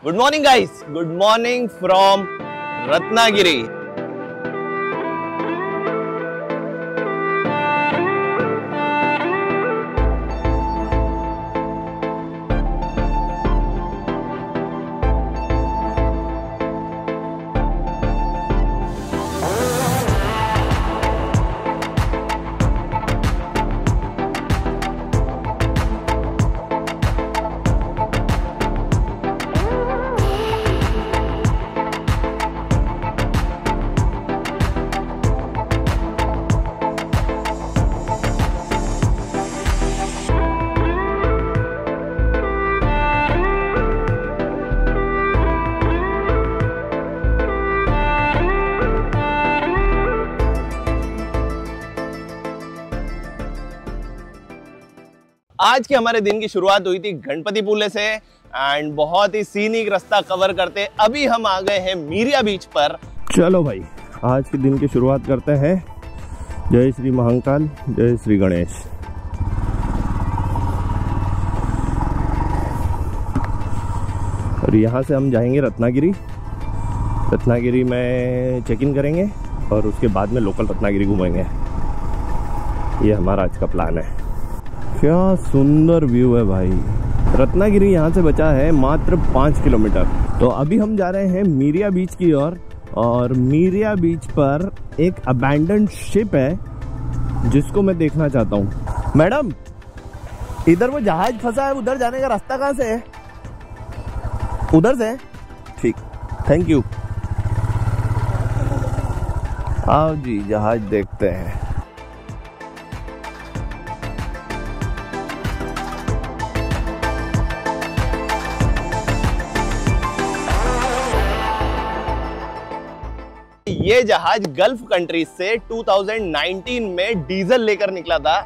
Good morning guys, good morning from Ratnagiri. आज के हमारे दिन की शुरुआत हुई थी गणपतिपुले से एंड बहुत ही सीनिक रास्ता कवर करते अभी हम आ गए हैं मीरिया बीच पर। चलो भाई, आज के दिन की शुरुआत करते हैं। जय श्री महाकाल, जय श्री गणेश। और यहाँ से हम जाएंगे रत्नागिरी। रत्नागिरी में चेक इन करेंगे और उसके बाद में लोकल रत्नागिरी घूमेंगे। ये हमारा आज का प्लान है। क्या सुंदर व्यू है भाई। रत्नागिरी यहाँ से बचा है मात्र 5 किलोमीटर। तो अभी हम जा रहे हैं मीरिया बीच की ओर और मीरिया बीच पर एक अबैंडन्ड शिप है जिसको मैं देखना चाहता हूँ। मैडम, इधर वो जहाज फंसा है, उधर जाने का रास्ता कहाँ से है? उधर से? ठीक, थैंक यू। आओ जी, जहाज देखते हैं। ये जहाज गल्फ कंट्रीज से 2019 में डीजल लेकर निकला था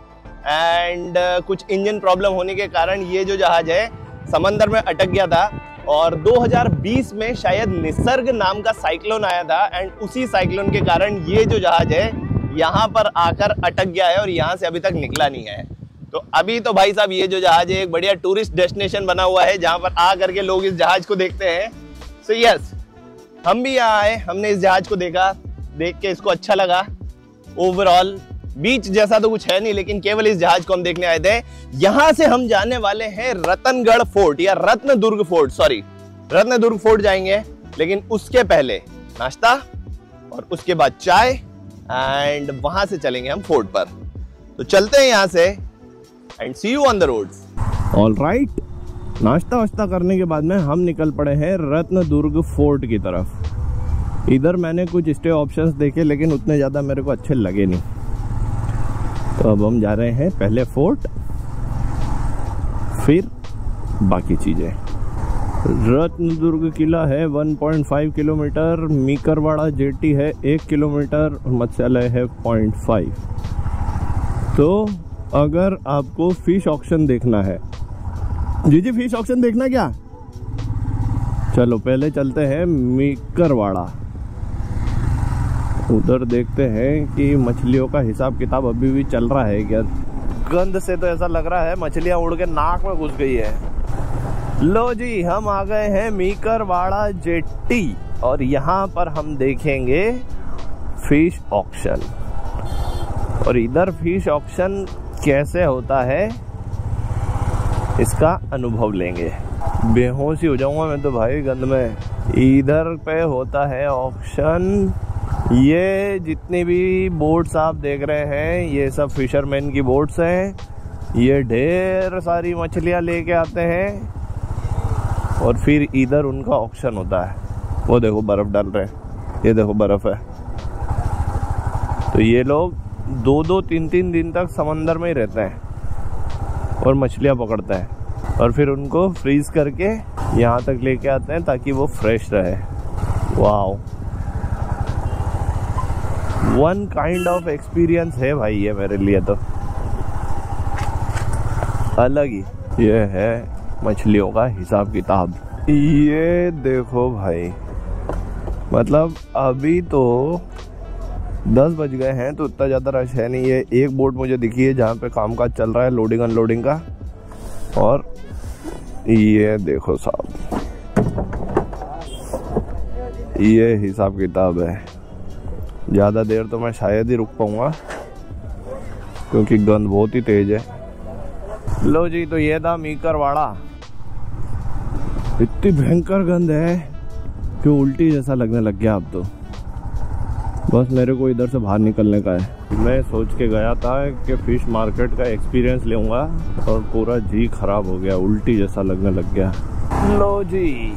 एंड कुछ इंजन प्रॉब्लम होने के कारण ये जो जहाज है समंदर में अटक गया था। और 2020 में शायद निसर्ग नाम का साइक्लोन आया था एंड उसी साइक्लोन के कारण ये जो जहाज है यहाँ पर आकर अटक गया है और यहाँ से अभी तक निकला नहीं है। तो अभी तो भाई साहब ये जो जहाज है एक बढ़िया टूरिस्ट डेस्टिनेशन बना हुआ है जहाँ पर आ करके लोग इस जहाज को देखते हैं। सो यस, हम भी यहाँ आए, हमने इस जहाज को देखा, देख के इसको अच्छा लगा। ओवरऑल बीच जैसा तो कुछ है नहीं, लेकिन केवल इस जहाज को हम देखने आए थे। यहाँ से हम जाने वाले हैं रतनगढ़ फोर्ट या Ratnadurg fort, sorry Ratnadurg fort जाएंगे। लेकिन उसके पहले नाश्ता और उसके बाद चाय एंड वहां से चलेंगे हम फोर्ट पर। तो चलते हैं यहाँ से and see you on the roads. Alright, नाश्ता वाश्ता करने के बाद में हम निकल पड़े हैं रत्नदुर्ग फोर्ट की तरफ। इधर मैंने कुछ स्टे ऑप्शंस देखे लेकिन उतने ज़्यादा मेरे को अच्छे लगे नहीं। तो अब हम जा रहे हैं पहले फोर्ट, फिर बाकी चीज़ें। रत्नदुर्ग किला है 1.5 किलोमीटर, मीकरवाड़ा जेटी है 1 किलोमीटर और मत्स्यालय है 0.5। तो अगर आपको फिश ऑक्शन देखना है, जी फिश ऑक्शन देखना क्या, चलो पहले चलते हैं मीकरवाड़ा। उधर देखते हैं कि मछलियों का हिसाब किताब अभी भी चल रहा है क्या। गंध से तो ऐसा लग रहा है मछलियां उड़ के नाक में घुस गई है। लो जी, हम आ गए हैं मीकरवाड़ा जेटी और यहाँ पर हम देखेंगे फिश ऑक्शन। और इधर फिश ऑक्शन कैसे होता है इसका अनुभव लेंगे। बेहोश ही हो जाऊंगा मैं तो भाई गंध में। इधर पे होता है ऑक्शन। ये जितनी भी बोट्स आप देख रहे हैं ये सब फिशरमैन की बोट्स हैं। ये ढेर सारी मछलियां लेके आते हैं और फिर इधर उनका ऑक्शन होता है। वो देखो बर्फ डाल रहे हैं, ये देखो बर्फ है। तो ये लोग 2-2, 3-3 दिन तक समंदर में ही रहते हैं और मछलियां पकड़ते हैं और फिर उनको फ्रीज करके यहाँ तक लेके आते हैं ताकि वो फ्रेश रहे। Wow, one kind of experience है भाई ये मेरे लिए तो अलग ही। ये है मछलियों का हिसाब किताब। ये देखो भाई, मतलब अभी तो 10 बज गए हैं तो उतना ज़्यादा रश है नहीं। ये एक बोट मुझे दिखी है जहाँ पे काम काज चल रहा है, लोडिंग अनलोडिंग का। और ये देखो साहब, ये हिसाब किताब है। ज़्यादा देर तो मैं शायद ही रुक पाऊंगा क्योंकि गंद बहुत ही तेज है। लो जी, तो ये था मीकरवाड़ा। इतनी भयंकर गंद है कि उल्टी जैसा लगने लग गया अब तो। बस मेरे को इधर से बाहर निकलने का है। मैं सोच के गया था कि फिश मार्केट का एक्सपीरियंस लूँगा और पूरा जी खराब हो गया, उल्टी जैसा लगने लग गया। लो जी,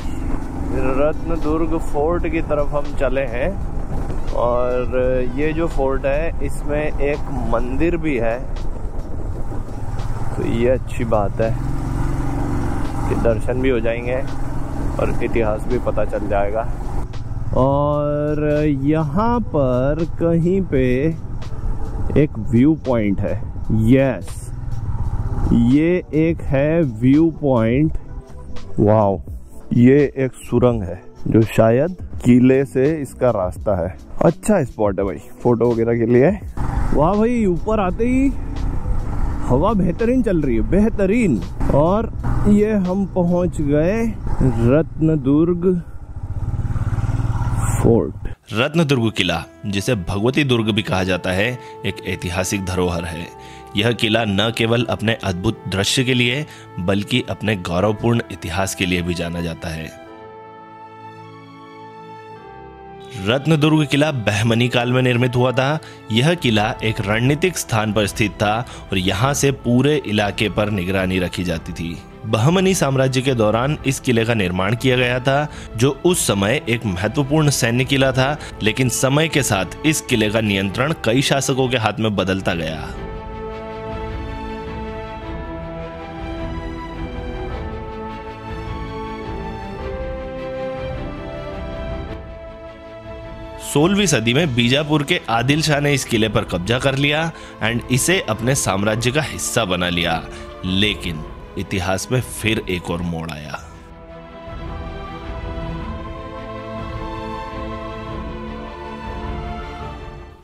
रत्नदुर्ग फोर्ट की तरफ हम चले हैं और ये जो फोर्ट है इसमें एक मंदिर भी है, तो ये अच्छी बात है कि दर्शन भी हो जाएंगे और इतिहास भी पता चल जाएगा। और यहाँ पर कहीं पे एक व्यू पॉइंट है। यस, ये एक है व्यू पॉइंट। वाओ, ये एक सुरंग है जो शायद किले से इसका रास्ता है। अच्छा स्पॉट है भाई फोटो वगैरह के लिए। वाह भाई, ऊपर आते ही हवा बेहतरीन चल रही है, बेहतरीन। और ये हम पहुंच गए रत्नदुर्ग फोर्ट। रत्नदुर्ग किला, जिसे भगवती दुर्ग भी कहा जाता है, एक ऐतिहासिक धरोहर है। यह किला न केवल अपने अद्भुत दृश्य के लिए बल्कि अपने गौरवपूर्ण इतिहास के लिए भी जाना जाता है। रत्नदुर्ग किला बहमनी काल में निर्मित हुआ था। यह किला एक रणनीतिक स्थान पर स्थित था और यहाँ से पूरे इलाके पर निगरानी रखी जाती थी। बहमनी साम्राज्य के दौरान इस किले का निर्माण किया गया था, जो उस समय एक महत्वपूर्ण सैन्य किला था, लेकिन समय के साथ इस किले का नियंत्रण कई शासकों के हाथ में बदलता गया। सोलहवीं सदी में बीजापुर के आदिल शाह ने इस किले पर कब्जा कर लिया एंड इसे अपने साम्राज्य का हिस्सा बना लिया। लेकिन इतिहास में फिर एक और मोड़ आया।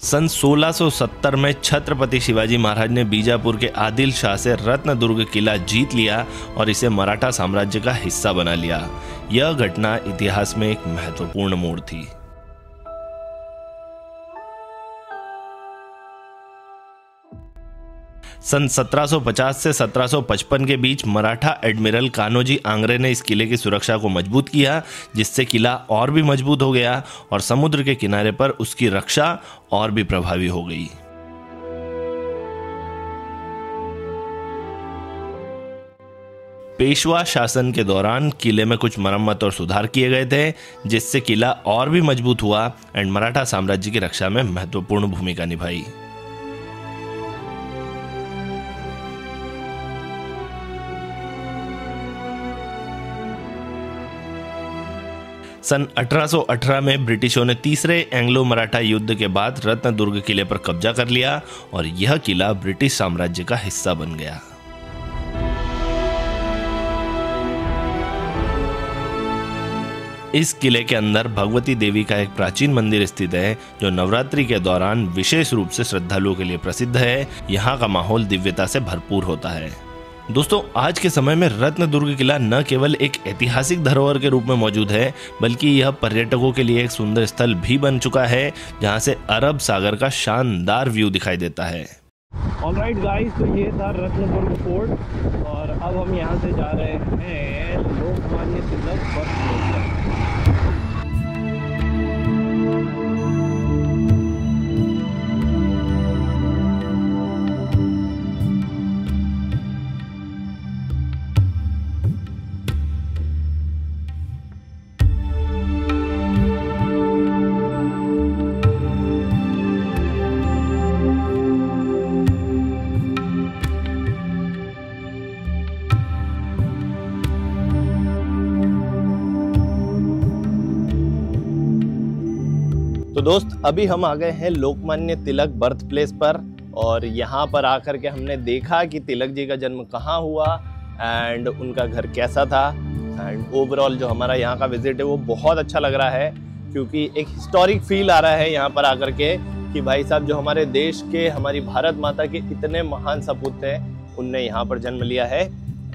सन 1670 में छत्रपति शिवाजी महाराज ने बीजापुर के आदिल शाह से रत्नदुर्ग किला जीत लिया और इसे मराठा साम्राज्य का हिस्सा बना लिया। यह घटना इतिहास में एक महत्वपूर्ण मोड़ थी। सन 1750 से 1755 के बीच मराठा एडमिरल कान्होजी आंग्रे ने इस किले की सुरक्षा को मजबूत किया, जिससे किला और भी मजबूत हो गया और समुद्र के किनारे पर उसकी रक्षा और भी प्रभावी हो गई। पेशवा शासन के दौरान किले में कुछ मरम्मत और सुधार किए गए थे, जिससे किला और भी मजबूत हुआ एंड मराठा साम्राज्य की रक्षा में महत्वपूर्ण भूमिका निभाई। सन 1818 में ब्रिटिशों ने तीसरे एंग्लो मराठा युद्ध के बाद रत्नदुर्ग किले पर कब्जा कर लिया और यह किला ब्रिटिश साम्राज्य का हिस्सा बन गया। इस किले के अंदर भगवती देवी का एक प्राचीन मंदिर स्थित है, जो नवरात्रि के दौरान विशेष रूप से श्रद्धालुओं के लिए प्रसिद्ध है। यहाँ का माहौल दिव्यता से भरपूर होता है। दोस्तों, आज के समय में रत्नदुर्ग किला न केवल एक ऐतिहासिक धरोहर के रूप में मौजूद है, बल्कि यह पर्यटकों के लिए एक सुंदर स्थल भी बन चुका है, जहां से अरब सागर का शानदार व्यू दिखाई देता है। ऑलराइट गाइस, तो ये था रत्नदुर्ग फोर्ट और अब हम यहाँ से जा रहे हैं लोकमान्य तिलक बर्थ प्लेस। तो दोस्त, अभी हम आ गए हैं लोकमान्य तिलक बर्थ प्लेस पर और यहाँ पर आकर के हमने देखा कि तिलक जी का जन्म कहाँ हुआ एंड उनका घर कैसा था। एंड ओवरऑल जो हमारा यहाँ का विजिट है वो बहुत अच्छा लग रहा है, क्योंकि एक हिस्टोरिक फील आ रहा है यहाँ पर आकर के कि भाई साहब जो हमारे देश के, हमारी भारत माता के इतने महान सपूत थे, उनने यहाँ पर जन्म लिया है।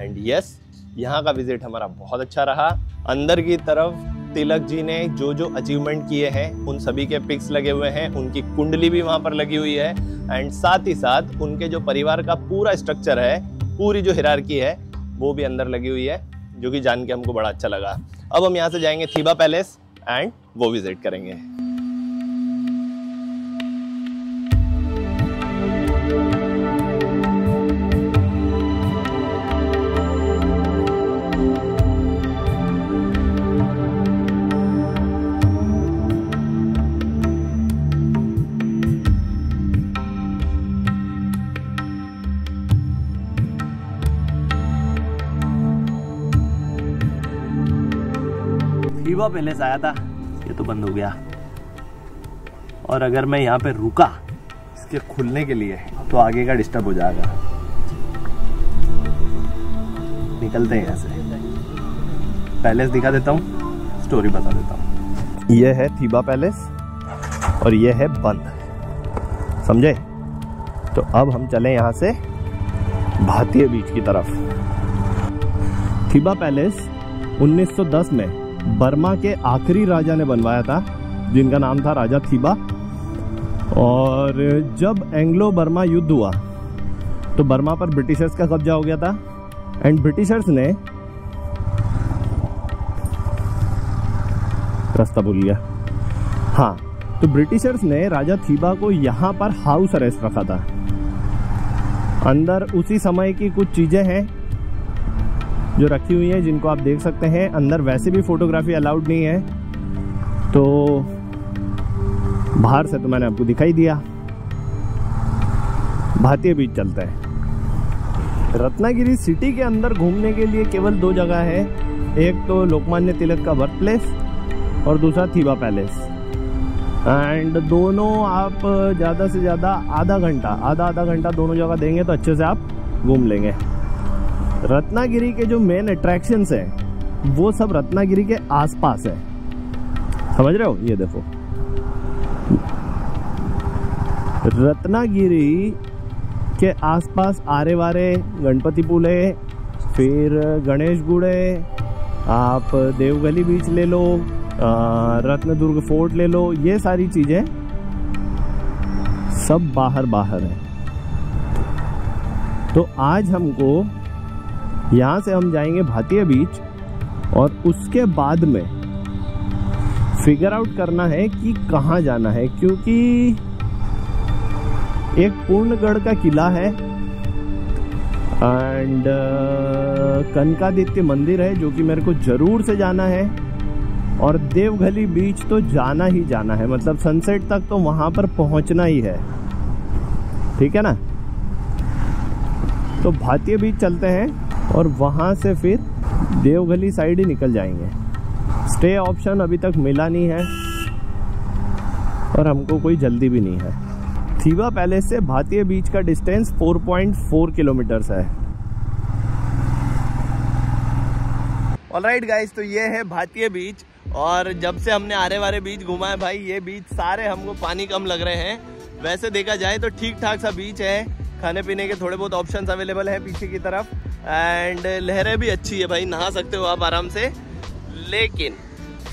एंड यस, यहाँ का विजिट हमारा बहुत अच्छा रहा। अंदर की तरफ तिलक जी ने जो जो अचीवमेंट किए हैं उन सभी के पिक्स लगे हुए हैं, उनकी कुंडली भी वहाँ पर लगी हुई है एंड साथ ही साथ उनके जो परिवार का पूरा स्ट्रक्चर है, पूरी जो हिरार्की है वो भी अंदर लगी हुई है, जो कि जान के हमको बड़ा अच्छा लगा। अब हम यहाँ से जाएंगे थीबा पैलेस एंड वो विजिट करेंगे। थीबा पैलेस आया था, ये तो बंद हो गया, और अगर मैं यहाँ पे रुका इसके खुलने के लिए तो आगे का डिस्टर्ब हो जाएगा। निकलते हैं यहाँ से, पैलेस दिखा देता हूँ, स्टोरी बता देता हूँ। ये है थीबा पैलेस और ये है बंद, समझे? तो अब हम चले यहाँ से भातिया बीच की तरफ। थीबा पैलेस 1910 में बर्मा के आखिरी राजा ने बनवाया था, जिनका नाम था राजा थीबा। और जब एंग्लो बर्मा युद्ध हुआ तो बर्मा पर ब्रिटिशर्स का कब्जा हो गया था एंड ब्रिटिशर्स ने रास्ता भूल गया, हाँ, तो ब्रिटिशर्स ने राजा थीबा को यहाँ पर हाउस अरेस्ट रखा था। अंदर उसी समय की कुछ चीजें हैं जो रखी हुई हैं, जिनको आप देख सकते हैं। अंदर वैसे भी फोटोग्राफी अलाउड नहीं है, तो बाहर से तो मैंने आपको दिखाई दिया। भातिया बीच चलते हैं। रत्नागिरी सिटी के अंदर घूमने के लिए केवल 2 जगह है, एक तो लोकमान्य तिलक का बर्थ प्लेस और दूसरा थीबा पैलेस। एंड दोनों आप ज़्यादा से ज़्यादा आधा घंटा दोनों जगह देंगे तो अच्छे से आप घूम लेंगे। रत्नागिरी के जो मेन अट्रैक्शंस हैं वो सब रत्नागिरी के आसपास है, समझ रहे हो? ये देखो, रत्नागिरी के आसपास आरे वारे गणपतिपुल है, फिर गणेशगुड़ है, आप देवगली बीच ले लो, रत्नदुर्ग फोर्ट ले लो, ये सारी चीजें सब बाहर है। तो आज हमको यहाँ से हम जाएंगे भातिया बीच और उसके बाद में फिगर आउट करना है कि कहाँ जाना है, क्योंकि एक पूर्णगढ़ का किला है एंड कनकादित्य मंदिर है जो कि मेरे को जरूर से जाना है, और देवगली बीच तो जाना ही जाना है, मतलब सनसेट तक तो वहां पर पहुंचना ही है, ठीक है ना? तो भातिया बीच चलते हैं और वहां से फिर देवगली साइड ही निकल जाएंगे। स्टे ऑप्शन अभी तक मिला नहीं है और हमको कोई जल्दी भी नहीं है। थीबा पैलेस से भातिया बीच का डिस्टेंस 4.4 किलोमीटर्स है। ऑलराइट गाइस, तो ये है भातिया बीच, और जब से हमने आरे वारे बीच घूमा है भाई, ये बीच सारे हमको पानी कम लग रहे हैं। वैसे देखा जाए तो ठीक ठाक सा बीच है, खाने पीने के थोड़े बहुत ऑप्शंस अवेलेबल है पीछे की तरफ, एंड लहरें भी अच्छी है भाई, नहा सकते हो आप आराम से। लेकिन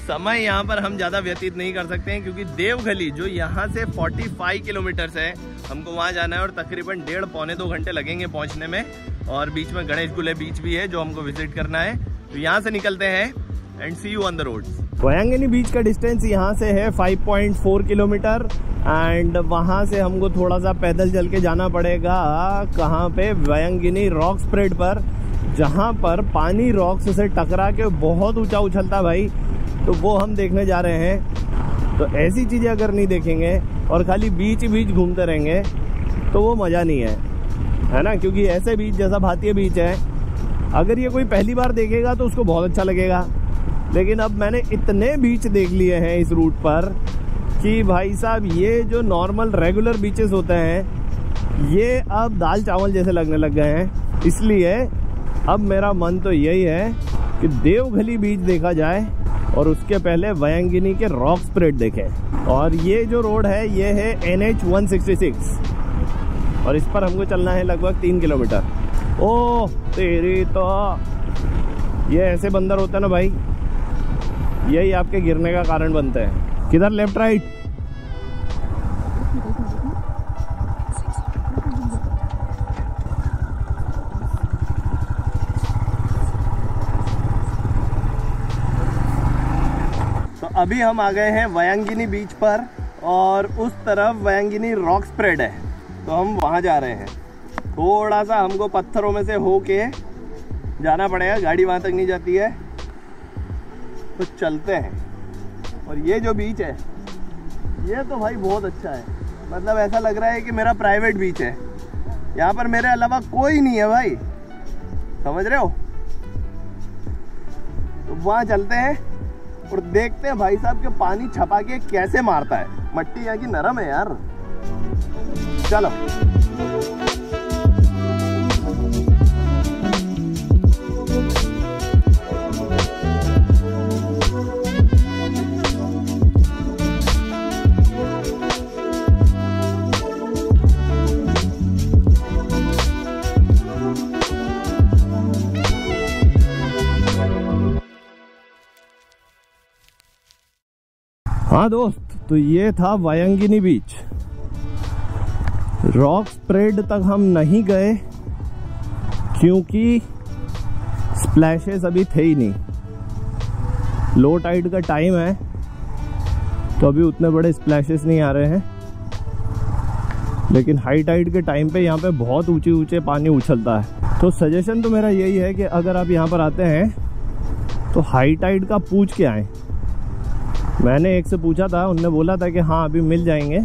समय यहाँ पर हम ज़्यादा व्यतीत नहीं कर सकते हैं, क्योंकि देवगली जो यहाँ से 45 किलोमीटर्स है, हमको वहाँ जाना है और तकरीबन 1.5-2 घंटे लगेंगे पहुँचने में। और बीच में गणेशगुले बीच भी है जो हमको विजिट करना है। तो यहाँ से निकलते हैं and see you on the road. Vayangani beach का डिस्टेंस यहाँ से है 5.4 किलोमीटर एंड वहाँ से हमको थोड़ा सा पैदल चल के जाना पड़ेगा। कहाँ पे? वयांगिनी रॉक स्प्रेड पर, जहाँ पर पानी रॉक्स से टकरा के बहुत ऊंचा उछलता भाई, तो वो हम देखने जा रहे हैं। तो ऐसी चीजें अगर नहीं देखेंगे और खाली बीच ही बीच घूमते रहेंगे तो वो मजा नहीं है ना? क्योंकि ऐसे बीच जैसा भातिया बीच है, अगर ये कोई पहली बार देखेगा तो उसको बहुत अच्छा लगेगा, लेकिन अब मैंने इतने बीच देख लिए हैं इस रूट पर कि भाई साहब ये जो नॉर्मल रेगुलर बीचेस होते हैं ये अब दाल चावल जैसे लगने लग गए हैं। इसलिए अब मेरा मन तो यही है कि देवगली बीच देखा जाए और उसके पहले वयांगिनी के रॉक स्प्रेड देखें। और ये जो रोड है ये है NH 166 और इस पर हमको चलना है लगभग 3 किलोमीटर। ओह तेरी तो, ये ऐसे बंदर होता है ना भाई, यही आपके गिरने का कारण बनते हैं। किधर, लेफ्ट राइट? तो अभी हम आ गए हैं वयांगिनी बीच पर और उस तरफ वयांगिनी रॉक स्प्रेड है, तो हम वहाँ जा रहे हैं। थोड़ा सा हमको पत्थरों में से होके जाना पड़ेगा, गाड़ी वहाँ तक नहीं जाती है, तो चलते हैं। और ये जो बीच है ये तो भाई बहुत अच्छा है, मतलब ऐसा लग रहा है कि मेरा प्राइवेट बीच है, यहाँ पर मेरे अलावा कोई नहीं है भाई, समझ रहे हो? तो वहाँ चलते हैं और देखते हैं भाई साहब के पानी छपा के कैसे मारता है। मट्टी यहाँ की नरम है यार। चलो हाँ दोस्त, तो ये था वयांगिनी बीच। रॉक स्प्रेड तक हम नहीं गए क्योंकि स्प्लैशेस अभी थे ही नहीं। लो टाइड का टाइम है तो अभी उतने बड़े स्प्लैशेस नहीं आ रहे हैं, लेकिन हाई टाइड के टाइम पे यहाँ पे बहुत ऊंचे ऊंचे पानी उछलता है। तो सजेशन तो मेरा यही है कि अगर आप यहाँ पर आते हैं तो हाई टाइड का पूछ के आएँ। मैंने एक से पूछा था, उनने बोला था कि हाँ अभी मिल जाएंगे,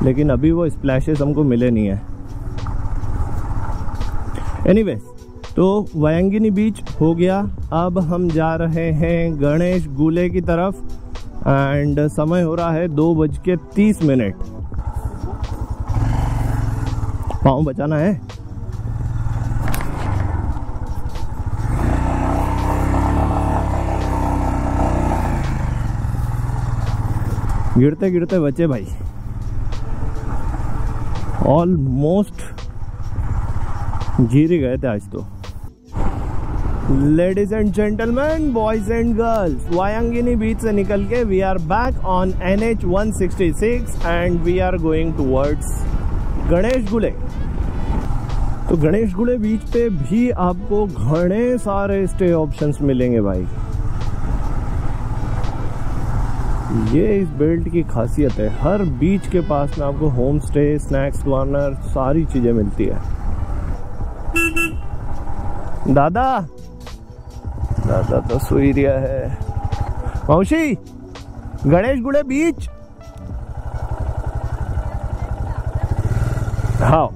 लेकिन अभी वो स्प्लैशेस हमको मिले नहीं है। एनीवेज, तो वयांगिनी बीच हो गया। अब हम जा रहे हैं गणेश गुले की तरफ एंड समय हो रहा है 2:30। पाँव बचाना है। गिरते गिरते बचे भाई, ऑलमोस्ट गिर ही गए थे आज तो। Ladies and gentleman, boys and girls, Vayangani beach से निकल के we are back on NH 166 and we are going towards Ganeshgule. तो गणेश गुले बीच पे भी आपको घने सारे स्टे ऑप्शंस मिलेंगे भाई। ये इस बेल्ट की खासियत है, हर बीच के पास में आपको होम स्टे, स्नैक्स कॉर्नर, सारी चीजें मिलती है। दादा दादा तो सोई रिया है। मौसी, गणेश गुले बीच। हाँ,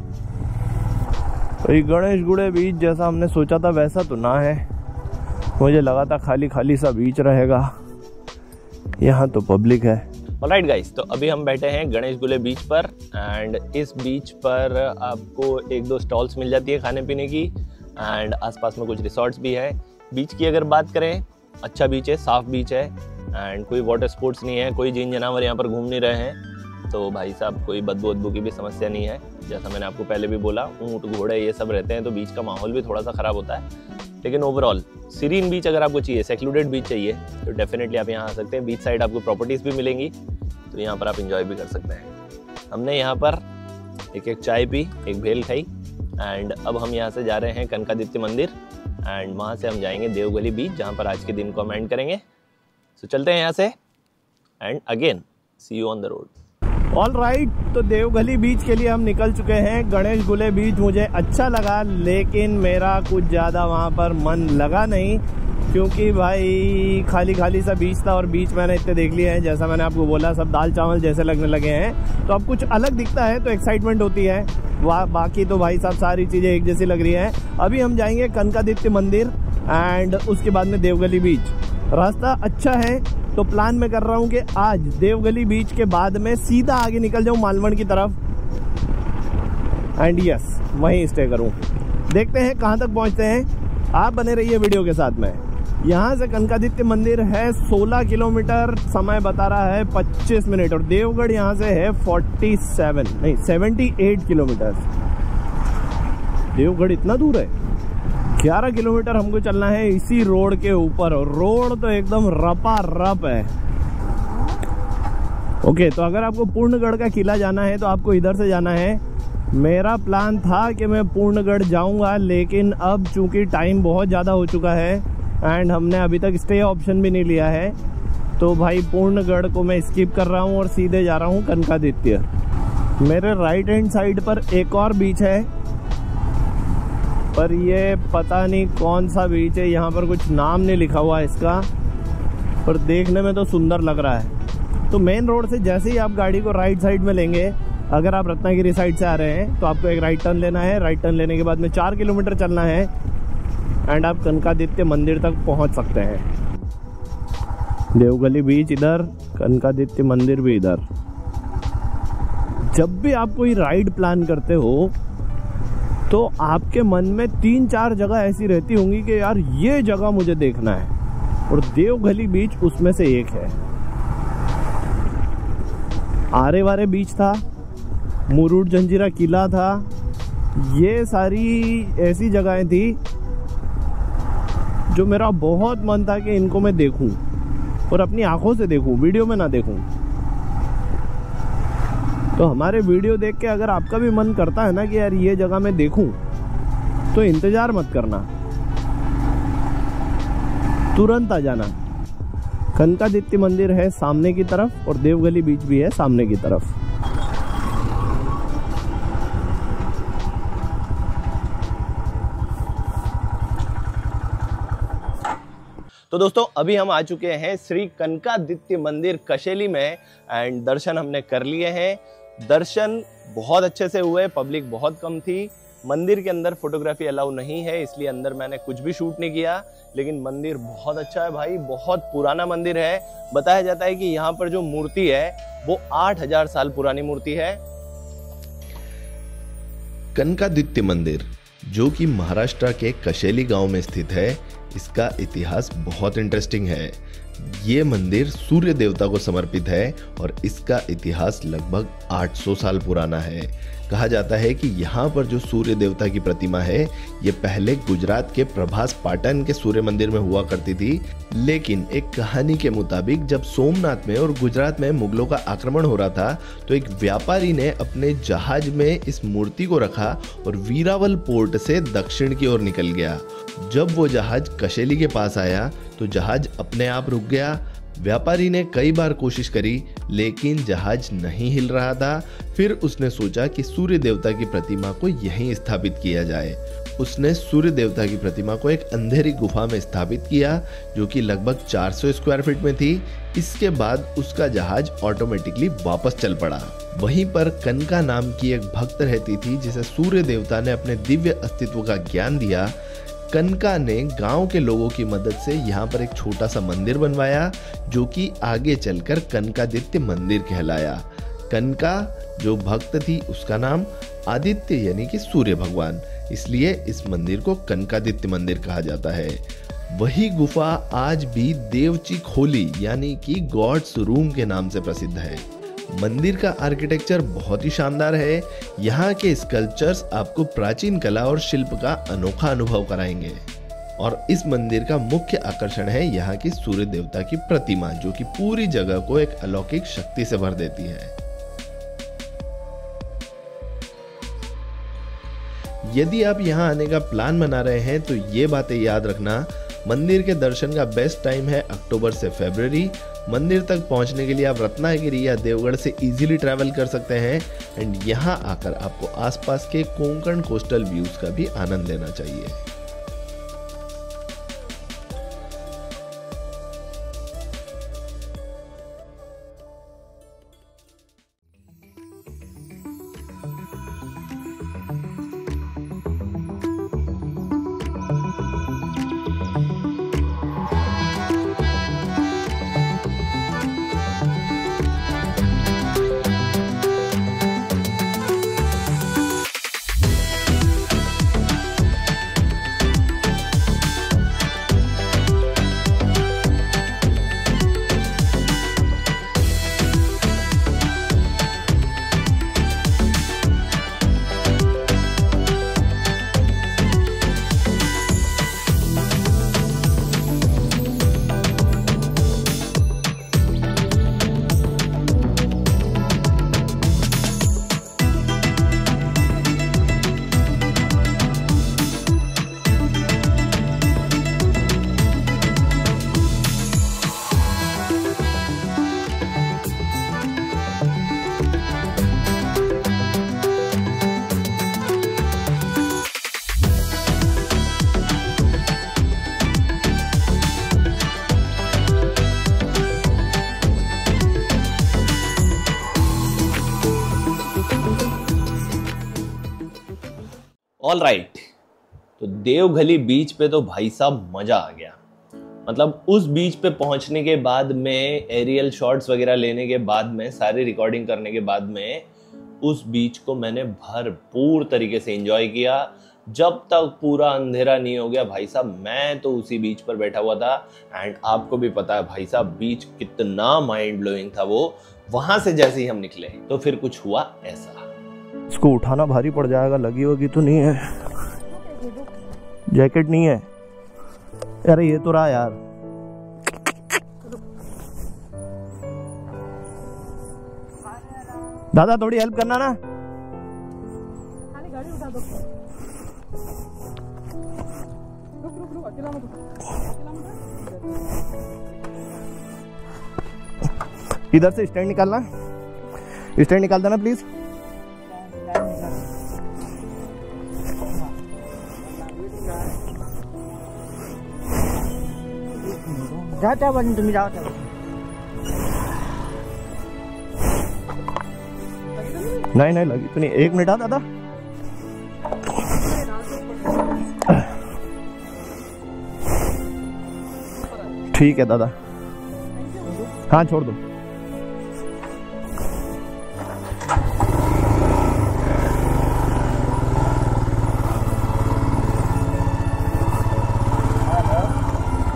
तो ये गणेश गुले बीच जैसा हमने सोचा था वैसा तो ना है। मुझे लगा था खाली खाली सा बीच रहेगा, यहाँ तो पब्लिक है। ऑलराइट गाइस, तो अभी हम बैठे हैं गणेश गुले बीच पर एंड इस बीच पर आपको 1-2 स्टॉल्स मिल जाती है खाने पीने की एंड आसपास में कुछ रिसॉर्ट्स भी है। बीच की अगर बात करें, अच्छा बीच है, साफ बीच है एंड कोई वाटर स्पोर्ट्स नहीं है, कोई जीन जानवर यहाँ पर घूम नहीं रहे हैं, तो भाई साहब कोई बदबू की भी समस्या नहीं है। जैसा मैंने आपको पहले भी बोला, ऊँट घोड़े ये सब रहते हैं तो बीच का माहौल भी थोड़ा सा ख़राब होता है, लेकिन ओवरऑल सीरीन बीच अगर आपको चाहिए, सेक्लूडेड बीच चाहिए, तो डेफिनेटली आप यहाँ आ सकते हैं। बीच साइड आपको प्रॉपर्टीज़ भी मिलेंगी, तो यहाँ पर आप इंजॉय भी कर सकते हैं। हमने यहाँ पर एक चाय पी, एक भेल खाई एंड अब हम यहाँ से जा रहे हैं कनकादित्य मंदिर एंड वहाँ से हम जाएंगे देवगली बीच, जहाँ पर आज के दिन को हम एंड करेंगे। सो चलते हैं यहाँ से and again see you on the road. All right, तो देवगली बीच के लिए हम निकल चुके हैं। गणेश गुले बीच मुझे अच्छा लगा, लेकिन मेरा कुछ ज़्यादा वहाँ पर मन लगा नहीं, क्योंकि भाई खाली खाली सा बीच था और बीच मैंने इतने देख लिए हैं, जैसा मैंने आपको बोला सब दाल चावल जैसे लगने लगे हैं। तो अब कुछ अलग दिखता है तो एक्साइटमेंट होती है, बाकी तो भाई साहब सारी चीज़ें एक जैसी लग रही हैं। अभी हम जाएंगे कनकादित्य मंदिर एंड उसके बाद में देवगली बीच। रास्ता अच्छा है तो प्लान मैं कर रहा हूँ कि आज देवगली बीच के बाद में सीधा आगे निकल जाऊँ मालवण की तरफ एंड यस वहीं स्टे करूँ। देखते हैं कहाँ तक पहुँचते हैं, आप बने रहिए वीडियो के साथ में। यहाँ से कनकादित्य मंदिर है 16 किलोमीटर, समय बता रहा है 25 मिनट, और देवगढ़ यहाँ से है 78 किलोमीटर। देवगढ़ इतना दूर है 11 किलोमीटर हमको चलना है इसी रोड के ऊपर, और रोड तो एकदम रपा रप है। ओके, तो अगर आपको पूर्णगढ़ का किला जाना है तो आपको इधर से जाना है। मेरा प्लान था कि मैं पूर्णगढ़ जाऊंगा, लेकिन अब चूंकि टाइम बहुत ज़्यादा हो चुका है एंड हमने अभी तक स्टे ऑप्शन भी नहीं लिया है, तो भाई पूर्णगढ़ को मैं स्किप कर रहा हूँ और सीधे जा रहा हूँ कनकादित्य। मेरे राइट हैंड साइड पर एक और बीच है, पर ये पता नहीं कौन सा बीच है, यहाँ पर कुछ नाम नहीं लिखा हुआ है इसका, पर देखने में तो सुंदर लग रहा है। तो मेन रोड से जैसे ही आप गाड़ी को राइट साइड में लेंगे, अगर आप रत्नागिरी साइड से आ रहे हैं तो आपको एक राइट टर्न लेना है। राइट टर्न लेने के बाद में 4 किलोमीटर चलना है एंड आप कनकादित्य मंदिर तक पहुंच सकते हैं। देवगली बीच इधर, कनकादित्य मंदिर भी इधर। जब भी आप कोई राइड प्लान करते हो तो आपके मन में 3-4 जगह ऐसी रहती होंगी कि यार ये जगह मुझे देखना है, और देवगली बीच उसमें से एक है। आरे वारे बीच था, मुरुड जंजीरा किला था, ये सारी ऐसी जगहें थी जो मेरा बहुत मन था कि इनको मैं देखूं और अपनी आंखों से देखूं, वीडियो में ना देखूं। तो हमारे वीडियो देख के अगर आपका भी मन करता है ना कि यार ये जगह मैं देखूं, तो इंतजार मत करना, तुरंत आ जाना। कनकादित्य मंदिर है सामने की तरफ और देवगली बीच भी है सामने की तरफ। तो दोस्तों अभी हम आ चुके हैं श्री कनकादित्य मंदिर कशेली में एंड दर्शन हमने कर लिए हैं। दर्शन बहुत अच्छे से हुए, पब्लिक बहुत कम थी। मंदिर के अंदर फोटोग्राफी अलाउ नहीं है, इसलिए अंदर मैंने कुछ भी शूट नहीं किया, लेकिन मंदिर बहुत अच्छा है भाई, बहुत पुराना मंदिर है। बताया जाता है कि यहाँ पर जो मूर्ति है वो 8000 साल पुरानी मूर्ति है। कनकादित्य मंदिर जो कि महाराष्ट्र के कशेली गांव में स्थित है, इसका इतिहास बहुत इंटरेस्टिंग है। ये मंदिर सूर्य देवता को समर्पित है और इसका इतिहास लगभग 800 साल पुराना है। कहा जाता है कि यहाँ पर जो सूर्य देवता की प्रतिमा है, ये पहले गुजरात के प्रभास पाटन के सूर्य मंदिर में हुआ करती थी, लेकिन एक कहानी के मुताबिक जब सोमनाथ में और गुजरात में मुगलों का आक्रमण हो रहा था, तो एक व्यापारी ने अपने जहाज में इस मूर्ति को रखा और वीरावल पोर्ट से दक्षिण की ओर निकल गया। जब वो जहाज कशेली के पास आया तो जहाज अपने आप रुक गया। व्यापारी ने कई बार कोशिश करी, लेकिन जहाज नहीं हिल रहा था। फिर उसने सोचा कि सूर्य देवता की प्रतिमा को यहीं स्थापित किया जाए। उसने सूर्य देवता की प्रतिमा को एक अंधेरी गुफा में स्थापित किया, जो कि लगभग 400 स्क्वायर फीट में थी। इसके बाद उसका जहाज ऑटोमेटिकली वापस चल पड़ा। वहीं पर कनका नाम की एक भक्त रहती थी, जिसे सूर्य देवता ने अपने दिव्य अस्तित्व का ज्ञान दिया। कनका ने गांव के लोगों की मदद से यहाँ पर एक छोटा सा मंदिर बनवाया, जो कि आगे चलकर कनकादित्य मंदिर कहलाया। कनका जो भक्त थी, उसका नाम आदित्य यानी कि सूर्य भगवान, इसलिए इस मंदिर को कनकादित्य मंदिर कहा जाता है। वही गुफा आज भी देवची खोली यानी कि गॉड्स रूम के नाम से प्रसिद्ध है। मंदिर का आर्किटेक्चर बहुत ही शानदार है। यहाँ के स्कल्पचर्स आपको प्राचीन कला और शिल्प का अनोखा अनुभव कराएंगे। और इस मंदिर का मुख्य आकर्षण है यहाँ की सूर्य देवता की प्रतिमा, जो कि पूरी जगह को एक अलौकिक शक्ति से भर देती है। यदि आप यहाँ आने का प्लान बना रहे हैं तो ये बातें याद रखना। मंदिर के दर्शन का बेस्ट टाइम है अक्टूबर से फरवरी। मंदिर तक पहुंचने के लिए आप रत्नागिरी या देवगढ़ से इजीली ट्रैवल कर सकते हैं एंड यहाँ आकर आपको आसपास के कोंकण कोस्टल व्यूज का भी आनंद लेना चाहिए। ऑल राइट, तो देवघली बीच पे तो भाई साहब मजा आ गया। मतलब उस बीच पे पहुंचने के बाद में, एरियल शॉट्स वगैरह लेने के बाद में, सारी रिकॉर्डिंग करने के बाद में, उस बीच को मैंने भरपूर तरीके से एंजॉय किया। जब तक पूरा अंधेरा नहीं हो गया भाई साहब, मैं तो उसी बीच पर बैठा हुआ था। एंड आपको भी पता है भाई साहब, बीच कितना माइंड ब्लोइंग था वो। वहां से जैसे ही हम निकले तो फिर कुछ हुआ ऐसा। इसको उठाना भारी पड़ जाएगा, लगी होगी तो नहीं है, जैकेट नहीं है। अरे ये तो रहा यार। दादा थोड़ी हेल्प करना ना। गाड़ी उठा दो। रुक अकेला मत। इधर से स्टैंड निकालना, स्टैंड निकाल देना प्लीज। जाता बन तुम जाओ। नहीं लगी तो नहीं। 1 मिनट दादा। ठीक है दादा, हाँ छोड़ दो।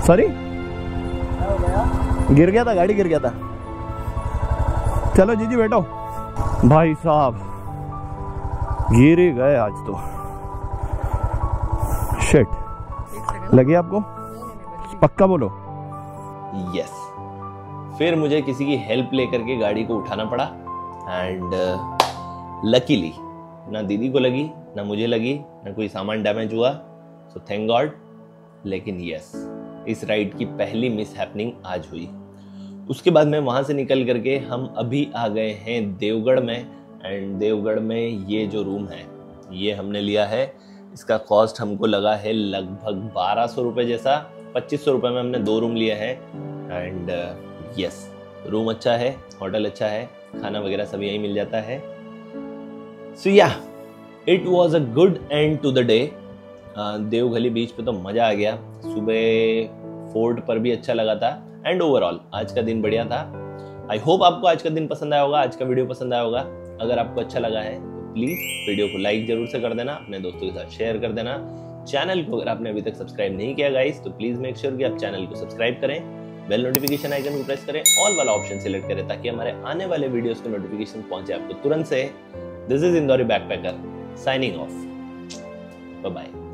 सॉरी, गिर गया था, गाड़ी गिर गया था। चलो जीजी बैठो। भाई साहब गिर ही गए आज तो। शिट, लगी आपको? पक्का बोलो। यस, फिर मुझे किसी की हेल्प लेकर के गाड़ी को उठाना पड़ा। एंड लकीली ना दीदी को लगी, ना मुझे लगी, ना कोई सामान डैमेज हुआ, सो थैंक गॉड। लेकिन यस, इस राइड की पहली मिस हैपनिंग आज हुई। उसके बाद में वहाँ से निकल करके हम अभी आ गए हैं देवगढ़ में। एंड देवगढ़ में ये जो रूम है ये हमने लिया है। इसका कॉस्ट हमको लगा है लगभग 1200 रुपये जैसा। 2500 रुपये में हमने 2 रूम लिए हैं। एंड यस, रूम अच्छा है, होटल अच्छा है, खाना वगैरह सब यहीं मिल जाता है। So ya, it was a good end to the day. Devghali beach पे तो मज़ा आ गया। सुबह फोर्ट पर भी अच्छा लगा था। एंड ओवरऑल आज का दिन बढ़िया था। आई होप आपको आज का दिन पसंद आया होगा, आज का वीडियो पसंद आया होगा। अगर आपको अच्छा लगा है तो प्लीज़ वीडियो को लाइक जरूर से कर देना, अपने दोस्तों के साथ शेयर कर देना। चैनल को अगर आपने अभी तक सब्सक्राइब नहीं किया गाइस, तो प्लीज़ मेक श्योर कि आप चैनल को सब्सक्राइब करें, बेल नोटिफिकेशन आइकन को प्रेस करें, ऑल वाला ऑप्शन सिलेक्ट करें ताकि हमारे आने वाले वीडियोस के नोटिफिकेशन पहुंचे आपको तुरंत से। This is Indori backpacker signing off. Bye bye.